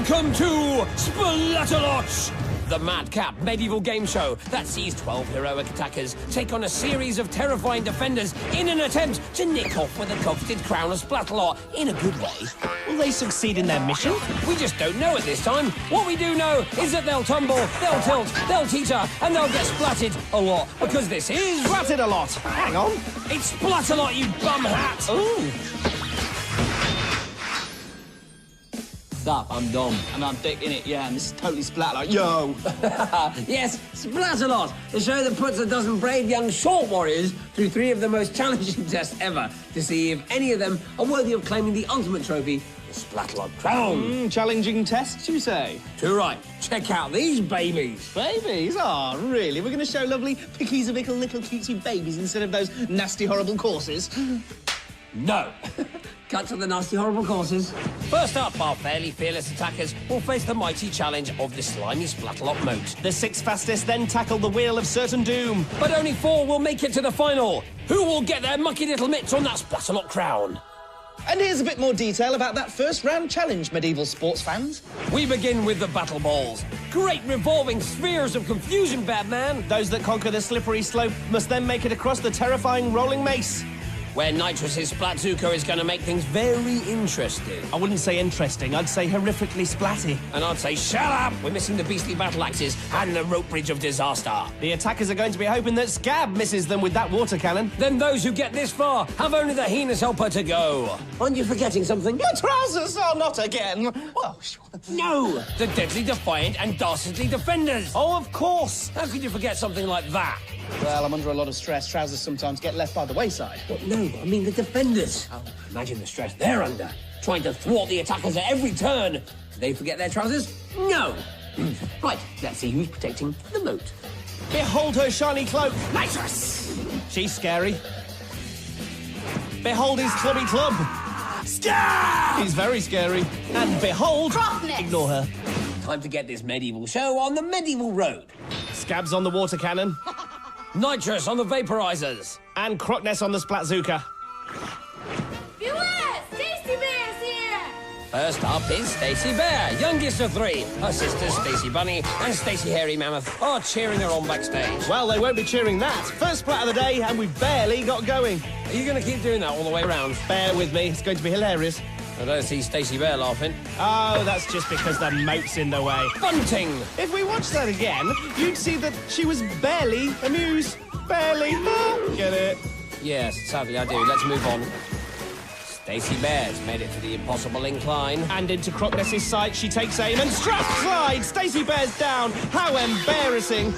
Welcome to Splatalot, the madcap medieval game show that sees 12 heroic attackers take on a series of terrifying defenders in an attempt to nick off with the coveted crown of Splatalot in a good way. Will they succeed in their mission? We just don't know at this time. What we do know is that they'll tumble, they'll tilt, they'll teeter, and they'll get splatted a lot, because this is... Splatted a lot. Hang on. It's Splatalot, you bum hat! Ooh. Sup, I'm Dom. And I'm Dick, innit? Yeah, and this is totally Splatalot. Yo! Yes, Splatalot, the show that puts a dozen brave young short warriors through 3 of the most challenging tests ever to see if any of them are worthy of claiming the ultimate trophy, the Splatalot crown. Challenging tests, you say? Too right. Check out these babies. Babies? Oh, really? We're going to show lovely picky-zabickle little cutesy babies instead of those nasty, horrible courses? No. Cut to the nasty, horrible courses. First up, our fairly fearless attackers will face the mighty challenge of the slimy Splatalot moat. The 6 fastest then tackle the wheel of certain doom. But only 4 will make it to the final. Who will get their mucky little mitts on that Splatalot crown? And here's a bit more detail about that first round challenge, medieval sports fans. We begin with the battle balls. Great revolving spheres of confusion, Batman. Those that conquer the slippery slope must then make it across the terrifying rolling mace. Where Nitrus's Splatzuka is going to make things very interesting. I wouldn't say interesting, I'd say horrifically splatty. And I'd say, shut up! We're missing the beastly battle axes and the rope bridge of disaster. The attackers are going to be hoping that Scab misses them with that water cannon. Then those who get this far have only the heinous helper to go. Aren't you forgetting something? My trousers! Oh, not again! Oh, no! The deadly defiant and dastardly defenders! Oh, of course! How could you forget something like that? Well, I'm under a lot of stress. Trousers sometimes get left by the wayside. But no, I mean the defenders. Oh, imagine the stress they're under, trying to thwart the attackers at every turn. Do they forget their trousers? No. Right, let's see who's protecting the moat. Behold her shiny cloak. Nitrous! She's scary. Behold his clubby club. Scab! He's very scary. And behold... Crocness! Ignore her. Time to get this medieval show on the medieval road. Scab's on the water cannon. Nitrous on the vaporizers. And Crocness on the Splatzuka. Beware! Stacey Bear's here! First up is Stacey Bear, youngest of 3. Her sisters, Stacey Bunny and Stacey Hairy Mammoth, are cheering her on backstage. Well, they won't be cheering that. First splat of the day, and we've barely got going. Are you going to keep doing that all the way around? Bear with me. It's going to be hilarious. I don't see Stacey Bear laughing. Oh, that's just because the moat's in the way. Bunting! If we watched that again, you'd see that she was barely amused. Barely. Get it? Yes, sadly I do. Let's move on. Stacey Bear's made it to the impossible incline. And into Crocness's sight, she takes aim and strap slide. Stacey Bear's down. How embarrassing.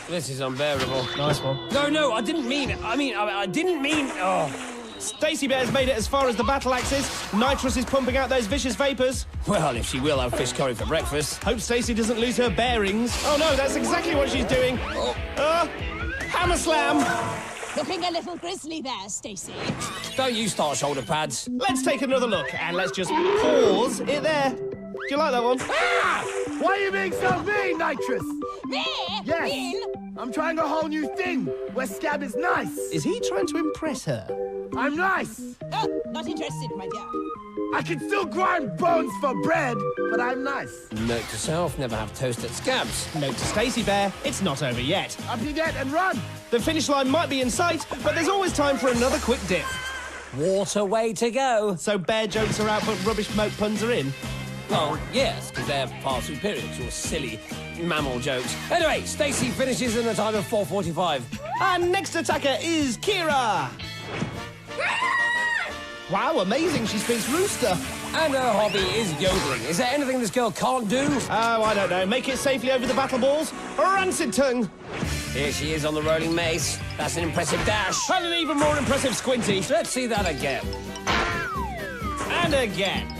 This is unbearable. Nice one. No, I didn't mean it. I didn't mean... Oh. Stacey Bear's made it as far as the battle axes. Nitrous is pumping out those vicious vapours. Well, if she will have fish curry for breakfast. Hope Stacey doesn't lose her bearings. Oh no, that's exactly what she's doing. Hammer slam. Looking a little grisly there, Stacey. Don't you start shoulder pads. Let's take another look and let's just pause it there. Do you like that one? Ah! Why are you being so mean, Nitrous? Me? Yes. Mean? I'm trying a whole new thing where Scab is nice. Is he trying to impress her? I'm nice. Oh, not interested, my dear. I can still grind bones for bread, but I'm nice. Note to self, never have toast at Scabs. Note to Stacey Bear, it's not over yet. Up you get and run. The finish line might be in sight, but there's always time for another quick dip. What a way to go. So bear jokes are out, but rubbish moat puns are in. Well, yes, because they're far superior to your silly mammal jokes. Anyway, Stacey finishes in a time of 4:45. And next attacker is Kira. Wow, amazing, she speaks rooster. And her hobby is yodeling. Is there anything this girl can't do? Oh, I don't know. Make it safely over the battle balls. Rancid tongue. Here she is on the rolling mace. That's an impressive dash. And an even more impressive squinty. Let's see that again. And again.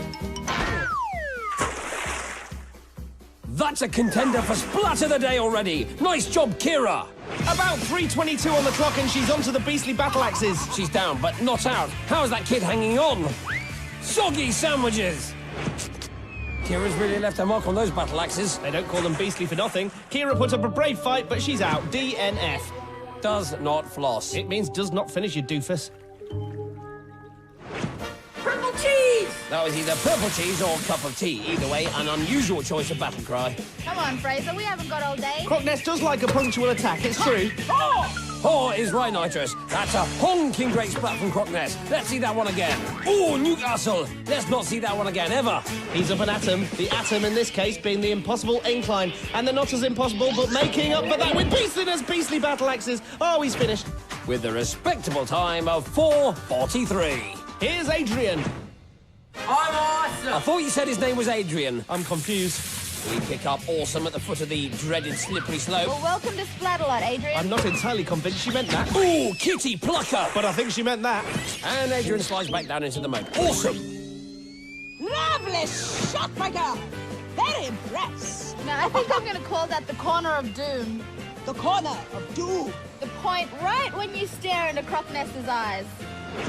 That's a contender for Splat of the Day already. Nice job, Kira. About 3:22 on the clock and she's onto the beastly battle axes. She's down, but not out. How's that kid hanging on? Soggy sandwiches. Kira's really left her mark on those battle axes. They don't call them beastly for nothing. Kira put up a brave fight, but she's out. DNF. Does not floss. It means does not finish, you doofus. Purple cheese! That was either purple cheese or cup of tea. Either way, an unusual choice of battle cry. Come on, Fraser, we haven't got all day. Crocness does like a punctual attack, it's true. Oh, is right, Nitrous. That's a honking great splat from Crocness. Let's see that one again. Oh, Newcastle. Let's not see that one again, ever. He's up an atom, the atom in this case being the impossible incline. And they're not as impossible, but making up for that with beastly battle axes. Oh, he's finished. With a respectable time of 4:43. Here's Adrian. I'm awesome. I thought you said his name was Adrian. I'm confused. We pick up awesome at the foot of the dreaded slippery slope. Well, welcome to Splatalot, Adrian. I'm not entirely convinced she meant that. Ooh, kitty plucker. But I think she meant that. And Adrian slides back down into the moat. Awesome. Lovely shot, my girl. Very impressed. Now, I think I'm going to call that the corner of doom. The corner of doom. The point right when you stare into Crocness's eyes.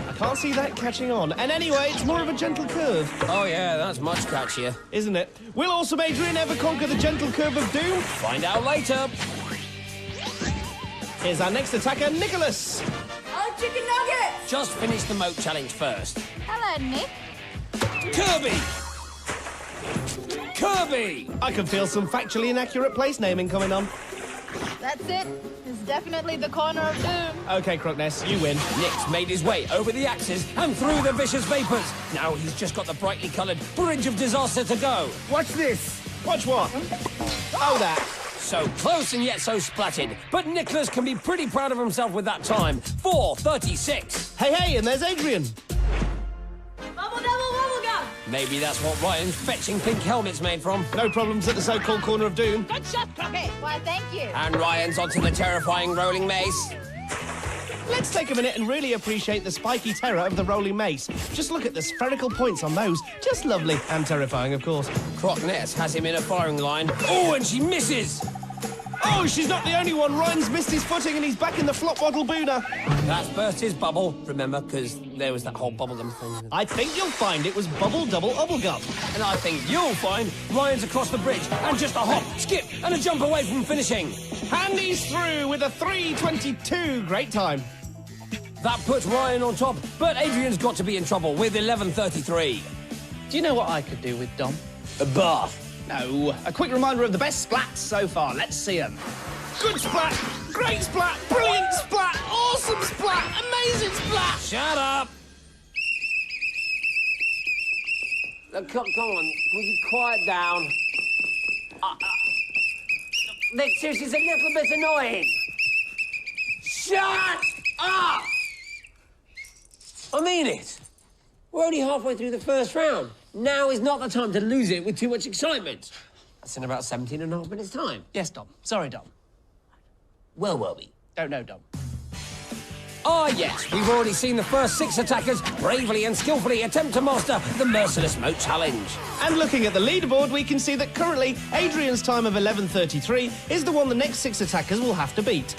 I can't see that catching on. And anyway, it's more of a gentle curve, Oh, yeah, that's much catchier. isn't it? Will awesome Adrian ever conquer the gentle curve of doom? Find out later. Here's our next attacker, Nicholas. Oh, chicken nuggets! Just finish the moat challenge first. Hello, Nick. Kirby! Kirby! I can feel some factually inaccurate place naming coming on. That's it. It's definitely the corner of doom. OK, Crocness, you win. Nick's made his way over the axes and through the vicious vapours. Now he's just got the brightly coloured bridge of disaster to go. Watch this. Watch what? Oh, that. So close and yet so splatted. But Nicholas can be pretty proud of himself with that time. 4:36. Hey, and there's Adrian. Bubble double wobble gum. Maybe that's what Ryan's fetching pink helmet's made from. No problems at the so-called corner of doom. Good shot, Crocky. Why, thank you. And Ryan's onto the terrifying rolling mace. Let's take a minute and really appreciate the spiky terror of the rolling mace. Just look at the spherical points on those. Just lovely. And terrifying, of course. Crocness has him in a firing line. Oh, and she misses! Oh, she's not the only one. Ryan's missed his footing and he's back in the flop bottle Breana. That's burst his bubble, remember, because there was that whole bubblegum thing. I think you'll find it was bubble double obblegum. And I think you'll find Ryan's across the bridge and just a hop, skip, and a jump away from finishing. And he's through with a 3:22. Great time. That puts Ryan on top, but Adrian's got to be in trouble with 11:33. Do you know what I could do with Dom? A bath. No. A quick reminder of the best splats so far. Let's see them. Good splat. Great splat. Brilliant splat. Awesome splat. Amazing splat. Shut up! Come on, will you quiet down? Nick, seriously, it's a little bit annoying. Shut up! I mean it. We're only halfway through the first round. Now is not the time to lose it with too much excitement. That's in about 17 and a half minutes' time. Yes, Dom. Sorry, Dom. Well, were we? Don't know, Dom. Ah, yes, we've already seen the first 6 attackers bravely and skillfully attempt to master the merciless moat challenge. And looking at the leaderboard, we can see that currently Adrian's time of 11:33 is the one the next 6 attackers will have to beat.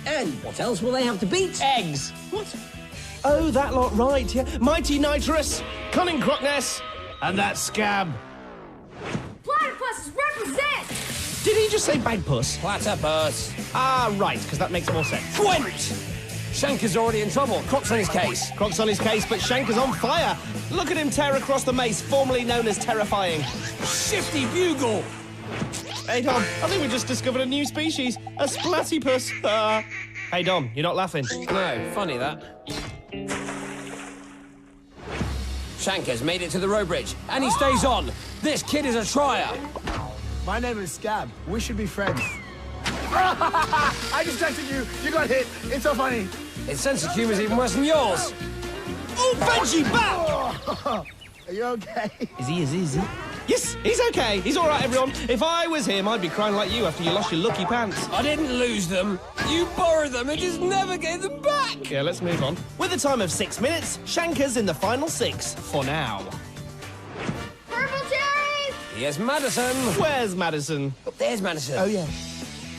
And what else will they have to beat? Eggs. What? Oh, that lot, right, yeah. Mighty Nitrous, Cunning Crocness, and that scab. Platypuses represent! Did he just say bagpuss? Platypus. Ah, right, because that makes more sense. Gwent! Shanker's already in trouble. Croc's on his case. Croc's on his case, but Shanker's on fire. Look at him tear across the mace, formerly known as terrifying. Shifty bugle! Hey, Dom, I think we just discovered a new species, a Splatypus. Hey, Dom, you're not laughing. No, funny that. Shanker's made it to the row bridge, and he stays on. This kid is a trier. My name is Scab. We should be friends. I distracted you. You got hit. It's so funny. His sense of humour is even worse than yours. Oh, Benji, back! Oh, are you okay? Is he? Yes, he's okay. He's all right, everyone. If I was him, I'd be crying like you after you lost your lucky pants. I didn't lose them. You borrowed them and just never gave them back. Yeah, let's move on. With a time of 6 minutes, Shanker's in the final 6 for now. Purple cherries! Here's Madison. Where's Madison? Oh, there's Madison. Oh, yeah.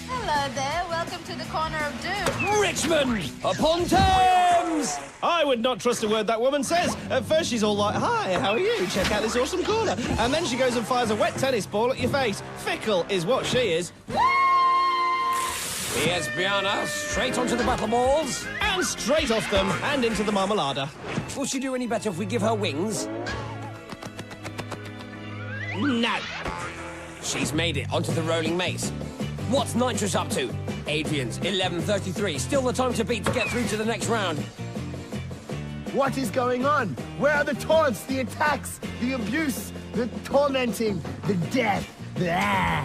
Hello there. Welcome to the corner of doom. Richmond upon Thames. I would not trust a word that woman says. At first, she's all like, hi, how are you? Check out this awesome corner. And then she goes and fires a wet tennis ball at your face. Fickle is what she is. Here's Breana, straight onto the battle balls. And straight off them and into the marmalada. Will she do any better if we give her wings? No. She's made it onto the rolling mace. What's Nitrous up to? Adrian's 11:33. Still the time to beat to get through to the next round. What is going on? Where are the taunts, the attacks, the abuse, the tormenting, the death? Blah.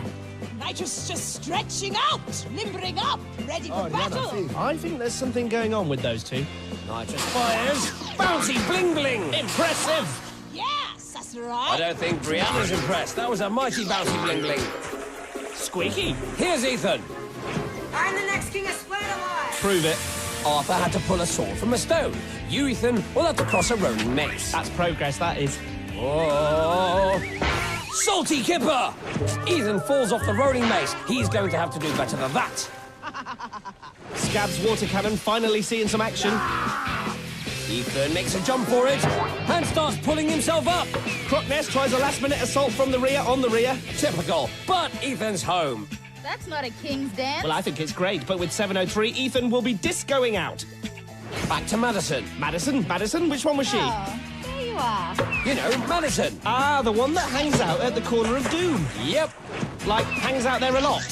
Nitrous just stretching out, limbering up, ready for battle. I think there's something going on with those two. Nitrous fires. Bouncy bling bling. Impressive. Yes, that's I right. don't think Breana's impressed. That was a mighty bouncy bling bling. Squeaky. Here's Ethan. I'm the next king of Splatalot. Prove it. Arthur had to pull a sword from a stone. You, Ethan, will have to cross a rolling mace. That's progress, that is. Oh! Salty Kipper! Ethan falls off the rolling mace. He's going to have to do better than that. Scab's water cannon finally seeing some action. Ethan makes a jump for it and starts pulling himself up. Crocness tries a last-minute assault from the rear on the rear. Typical, but Ethan's home. That's not a king's dance. Well, I think it's great, but with 7:03, Ethan will be discoing out. Back to Madison. Madison? Which one was she? Oh, there you are. You know, Madison. Ah, the one that hangs out at the corner of Doom. Yep, Like, hangs out there a lot.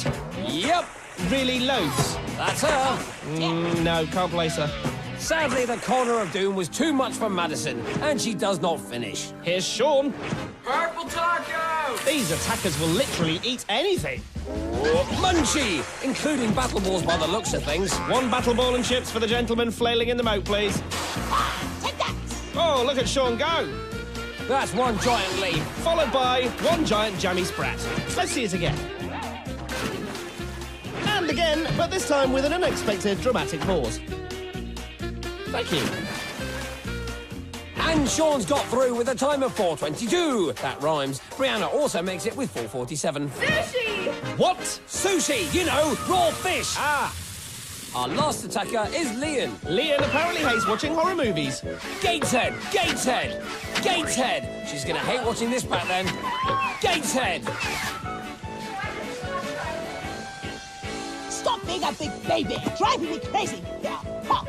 yep, Really loads. that's her. No, can't place her. Sadly, the corner of doom was too much for Madison, and she does not finish. Here's Shaun. Purple taco. These attackers will literally eat anything. Munchie, including battle balls by the looks of things. One battle ball and chips for the gentleman flailing in the moat, please. Take that. Oh, look at Shaun go. That's one giant leap. Followed by one giant jammy sprat. Let's see it again. And again, but this time with an unexpected dramatic pause. Thank you. And Shaun's got through with a time of 4:22. That rhymes. Breana also makes it with 4:47. Sushi! What? Sushi, you know, raw fish. Ah, Our last attacker is Lian. Lian apparently hates watching horror movies. Gateshead, Gateshead, Gateshead. She's gonna hate watching this back then. Gateshead. Stop being a big baby. Driving me crazy. Yeah. Ha.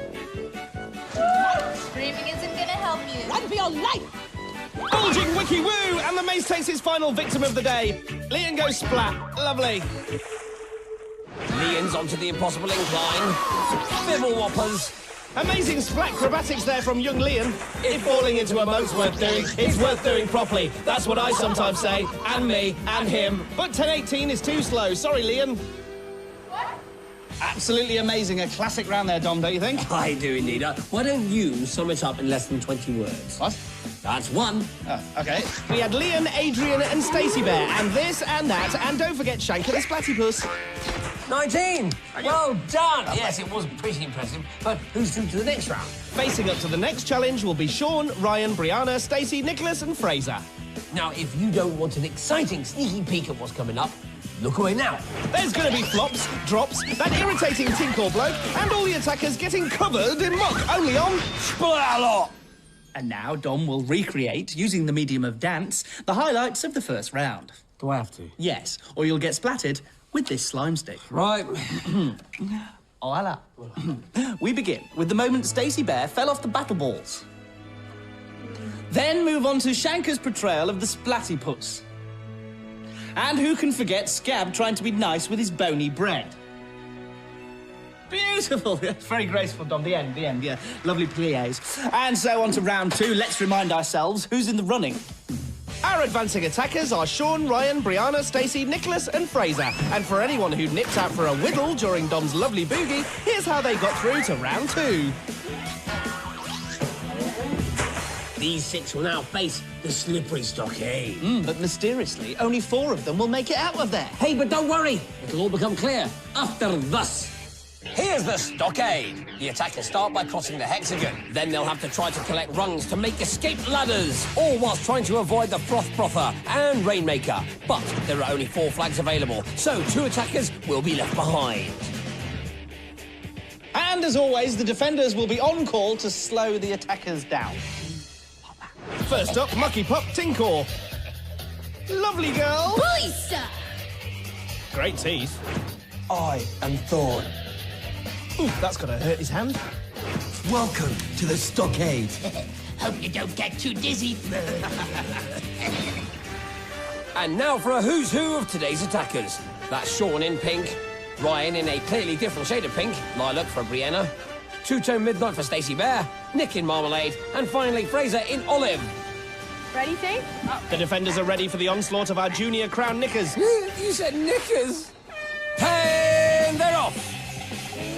Screaming isn't gonna help you. Run for your life. Bulging wiki woo, and the mace takes its final victim of the day. Lian goes splat. Lovely. Lian's onto the impossible incline. Fibble whoppers. Amazing splat acrobatics there from young Lian. If falling into a moat's worth doing, it's worth doing properly. That's what I sometimes say. And me, and him. But 10:18 is too slow. Sorry, Lian. Absolutely amazing. A classic round there, Dom, don't you think? I do indeed. Why don't you sum it up in less than 20 words? What? That's one. Oh, okay. We had Lian, Adrian, and Stacey Bear, and this and that, and don't forget Shanker the Splattypuss. 19. Well done. Yes, it was pretty impressive. But who's through to the next round? Facing up to the next challenge will be Shaun, Ryan, Breana, Stacey, Nicholas, and Fraser. Now, if you don't want an exciting sneaky peek at what's coming up, look away now. There's going to be flops, drops, that irritating tinkle bloke, and all the attackers getting covered in muck, only on Splatalot. And now Dom will recreate, using the medium of dance, the highlights of the first round. Do I have to? Yes, or you'll get splattered with this slime stick. Right. Voila. We begin with the moment Stacey Bear fell off the battle balls. Then move on to Shanker's portrayal of the Splattypuss. And who can forget Scab trying to be nice with his bony bread? Beautiful. Very graceful, Dom. The end, yeah. Lovely pliés. And so on to round two. Let's remind ourselves who's in the running. Our advancing attackers are Shaun, Ryan, Breana, Stacey, Nicholas, and Fraser. And for anyone who nipped out for a whittle during Dom's lovely boogie, here's how they got through to round two. These six will now face the slippery stockade. But mysteriously, only 4 of them will make it out of there. Hey, but don't worry. It'll all become clear after this. Here's the stockade. The attackers start by crossing the hexagon. Then they'll have to try to collect rungs to make escape ladders, all whilst trying to avoid the froth frother and rainmaker. But there are only 4 flags available, so 2 attackers will be left behind. And as always, the defenders will be on call to slow the attackers down. First up, Mucky Pup Tinkor. Lovely girl. Boysa! Great teeth. I am Thorn. Ooh, that's gonna hurt his hand. Welcome to the stockade. Hope you don't get too dizzy. And now for a who's who of today's attackers. That's Shaun in pink, Ryan in a clearly different shade of pink, lilac for Breana, Two-Tone Midnight for Stacey Bear, Nick in marmalade, and finally Fraser in olive. Ready, team? The defenders are ready for the onslaught of our junior crown knickers. You said knickers? And they're off!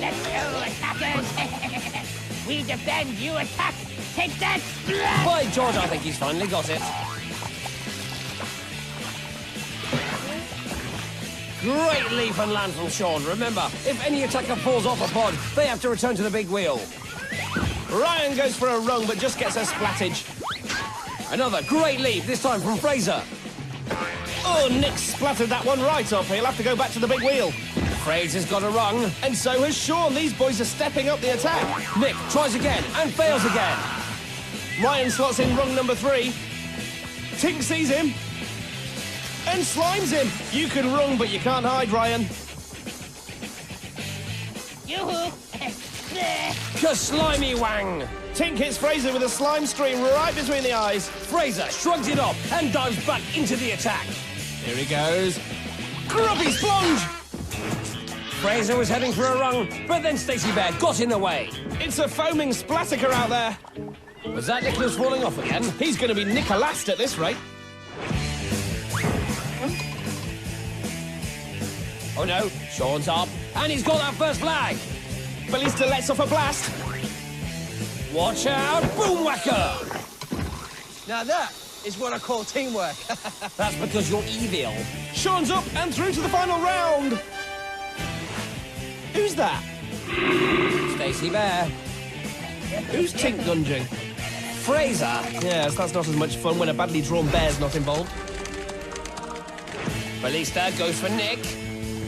Let's go, attackers! We defend, you attack! Take that! By George, I think he's finally got it. Great leap and land from Shaun. Remember, if any attacker falls off a pod, they have to return to the big wheel. Ryan goes for a rung, but just gets a splattage. Another great leap, this time from Fraser. Oh, Nick splattered that one right up. He'll have to go back to the big wheel. Fraser's got a rung. And so has Shaun. These boys are stepping up the attack. Nick tries again and fails again. Ryan slots in rung number 3. Tink sees him. And slimes him. You can rung, but you can't hide, Ryan. Yoo-hoo! Ka-slimy wang! Tink hits Fraser with a slime stream right between the eyes. Fraser shrugs it off and dives back into the attack. Here he goes. Grubby splunge! Fraser was heading for a rung, but then Stacey Bear got in the way. It's a foaming splattaker out there. Was that Nicholas falling off again? He's going to be Nicolast at this rate. Oh no, Shaun's up, and he's got that first flag. Ballista lets off a blast. Watch out, boom whacker! Now that is what I call teamwork. That's because you're evil. Shaun's up and through to the final round. Who's that? Stacey Bear. Who's Tink dunging? Fraser. Yes, that's not as much fun when a badly drawn bear's not involved. Ballista goes for Nick.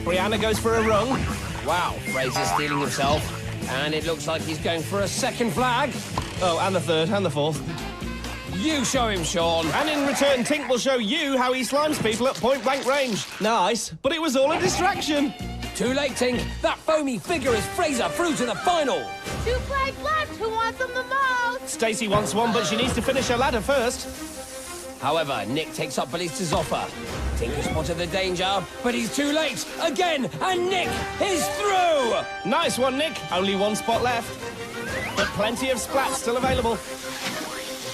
Breana goes for a rung. Wow, Fraser's stealing himself. And it looks like he's going for a second flag. Oh, and the third, and the fourth. You show him, Shaun. And in return, Tink will show you how he slimes people at point-blank range. Nice, but it was all a distraction. Too late, Tink. That foamy figure is Fraser through to the final. 2 flags left. Who wants them the most? Stacey wants one, but she needs to finish her ladder first. However, Nick takes up Ballista's offer. Tink has spotted the danger, but he's too late again, and Nick is through! Nice one, Nick. Only one spot left. But plenty of splats still available.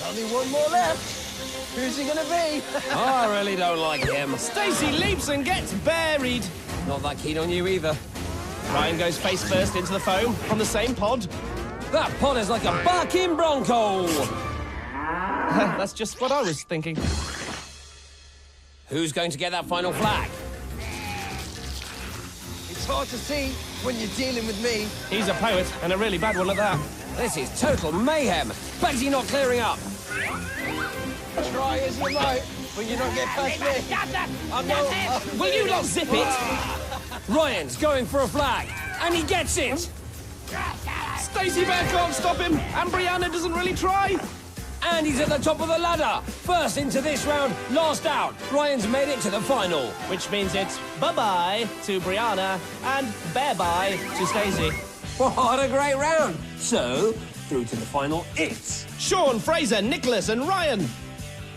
Only one more left. Who's he gonna be? I really don't like him. Stacey leaps and gets buried. Not that keen on you either. Ryan goes face first into the foam from the same pod. That pod is like a barking bronco. That's just what I was thinking. Who's going to get that final flag? It's hard to see when you're dealing with me. He's a poet, and a really bad one at that. This is total mayhem. Baggsy not clearing up. Try as you might when you don't get past me. I'm no... Will you not zip it? Ryan's going for a flag, and he gets it. Stacey Bear can't stop him, and Breana doesn't really try. And he's at the top of the ladder. First into this round, last out. Ryan's made it to the final. Which means it's bye-bye to Breana and bear-bye to Stacey. What a great round. So, through to the final, it's... Shaun, Fraser, Nicholas and Ryan.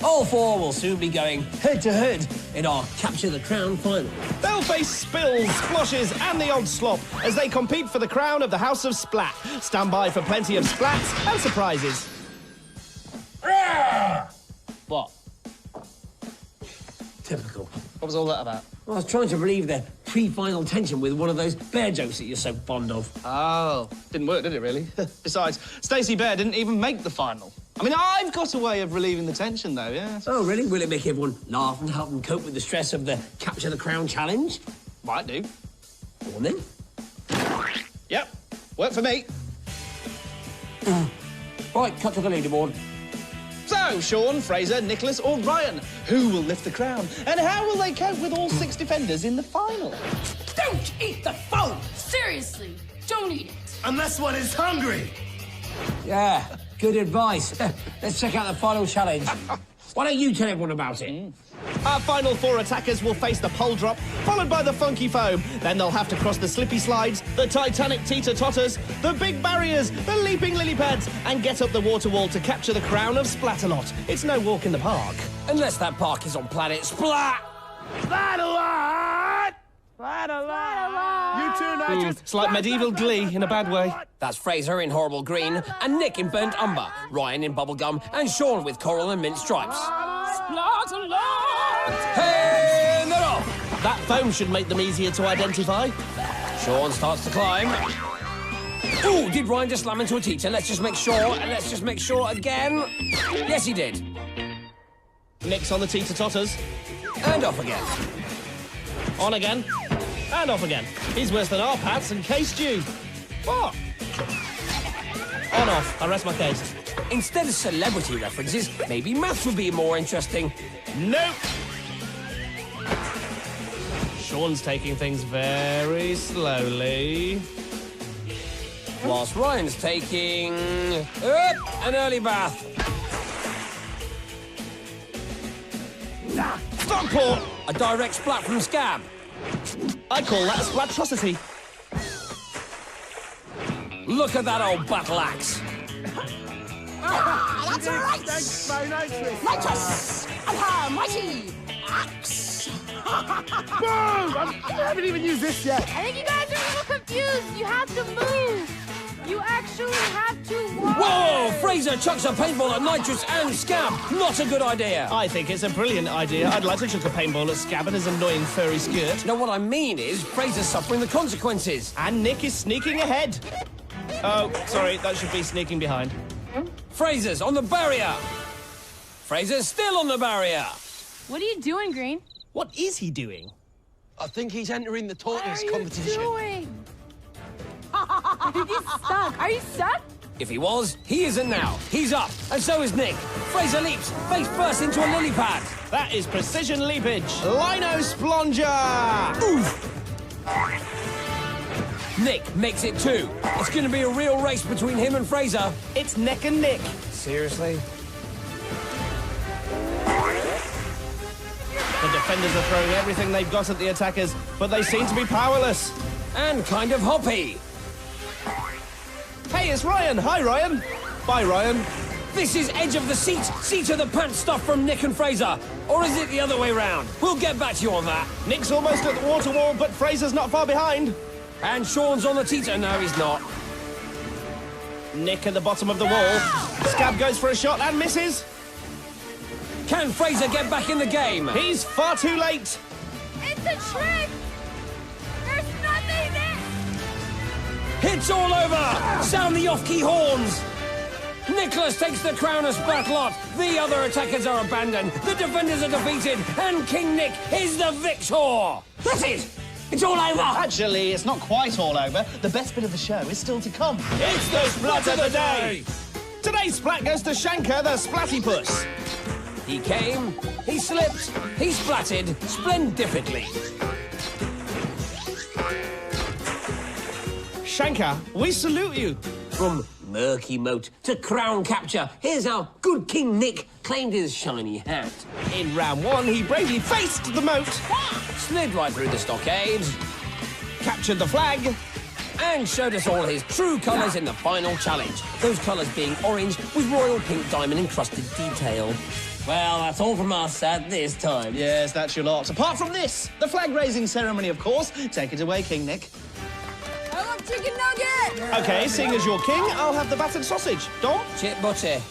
All 4 will soon be going head-to-head in our Capture the Crown final. They'll face spills, splashes and the odd slop as they compete for the crown of the House of Splat. Stand by for plenty of splats and surprises. What? Typical. What was all that about? I was trying to relieve the pre-final tension with one of those bear jokes that you're so fond of. Oh, didn't work, did it, really? Besides, Stacey Bear didn't even make the final. I mean, I've got a way of relieving the tension, though, yeah. Oh, really? Will it make everyone laugh and help them cope with the stress of the Capture the Crown challenge? Might do. Go on, then. Yep, worked for me. Right, cut to the leaderboard. So, Shaun, Fraser, Nicholas or Ryan, who will lift the crown? And how will they cope with all 6 defenders in the final? Don't eat the foam! Seriously, don't eat it. Unless one is hungry. Yeah, good advice. Let's check out the final challenge. Why don't you tell everyone about it? Our final 4 attackers will face the pole drop, followed by the funky foam. Then they'll have to cross the slippy slides, the Titanic teeter-totters, the big barriers, the leaping lily pads, and get up the water wall to capture the crown of Splatalot. It's no walk in the park. Unless that park is on planet Splat. Splatalot! Splatalot! You too, Nitrous. It's like medieval glee in a bad way. That's Fraser in horrible green, and Nick in burnt umber, Ryan in bubblegum, and Shaun with coral and mint stripes. Splatalot! Hey, they're off! That foam should make them easier to identify. Shaun starts to climb. Ooh, did Ryan just slam into a teeter? Let's just make sure, and let's just make sure again. Yes, he did. Nick's on the teeter-totters. And off again. On again. And off again. He's worse than our Pats and Case Stew. What? On, off. I rest my case. Instead of celebrity references, maybe maths would be more interesting. Nope. Shaun's taking things very slowly. Whilst Ryan's taking... an early bath. Stockport! A direct splat from Scab. I call that a splatrosity. Look at that old battle axe. That's right! Thanks, my Nitrous. Nitrous! And her mighty axe! Boom! I haven't even used this yet. I think you guys are a little confused. You have to move. You actually have to walk. Whoa! Fraser chucks a paintball at Nitrous and Scab. Not a good idea. I think it's a brilliant idea. I'd like to chuck a paintball at Scab and his annoying furry skirt. No, what I mean is Fraser's suffering the consequences. And Nick is sneaking ahead. Oh, sorry, that should be sneaking behind. Fraser's on the barrier. Fraser's still on the barrier. What are you doing, Green? What is he doing? I think he's entering the tortoise What are competition. you doing? I think he's stuck. Are you stuck? If he was, he isn't now. He's up, and so is Nick. Fraser leaps, face first into a lily pad. That is precision leapage. Lino Splonger! Oof. Nick makes it 2. It's going to be a real race between him and Fraser. It's neck and Nick. Seriously? The defenders are throwing everything they've got at the attackers, but they seem to be powerless. And kind of hoppy. Hey, it's Ryan. Hi, Ryan. Bye, Ryan. This is edge of the seat of the pants stuff from Nick and Fraser. Or is it the other way round? We'll get back to you on that. Nick's almost at the water wall, but Fraser's not far behind. And Shaun's on the teeter. No, he's not. Nick at the bottom of the wall. Scab goes for a shot and misses. Can Fraser get back in the game? He's far too late. It's a trick. There's nothing there. Hits all over! Sound the off-key horns! Nicholas takes the crown of Splatalot. The other attackers are abandoned. The defenders are defeated. And King Nick is the victor! That's it! It's all over! Actually, it's not quite all over. The best bit of the show is still to come. It's the Splat of the Day! Today's Splat goes to Shanker, the Splattypuss. He came, he slipped, he splatted splendifically. Shanker, we salute you. From murky moat to crown capture, here's how good King Nick claimed his shiny hat. In round 1, he bravely faced the moat, Slid right through the stockade, captured the flag, and showed us all his true colours in the final challenge. Those colours being orange with royal pink diamond encrusted detail. Well, that's all from us at this time. Yes, that's your lot. Apart from this, the flag-raising ceremony, of course. Take it away, King Nick. I want chicken nugget! Okay, seeing as you're king, I'll have the battered sausage. Dom? Chip butty.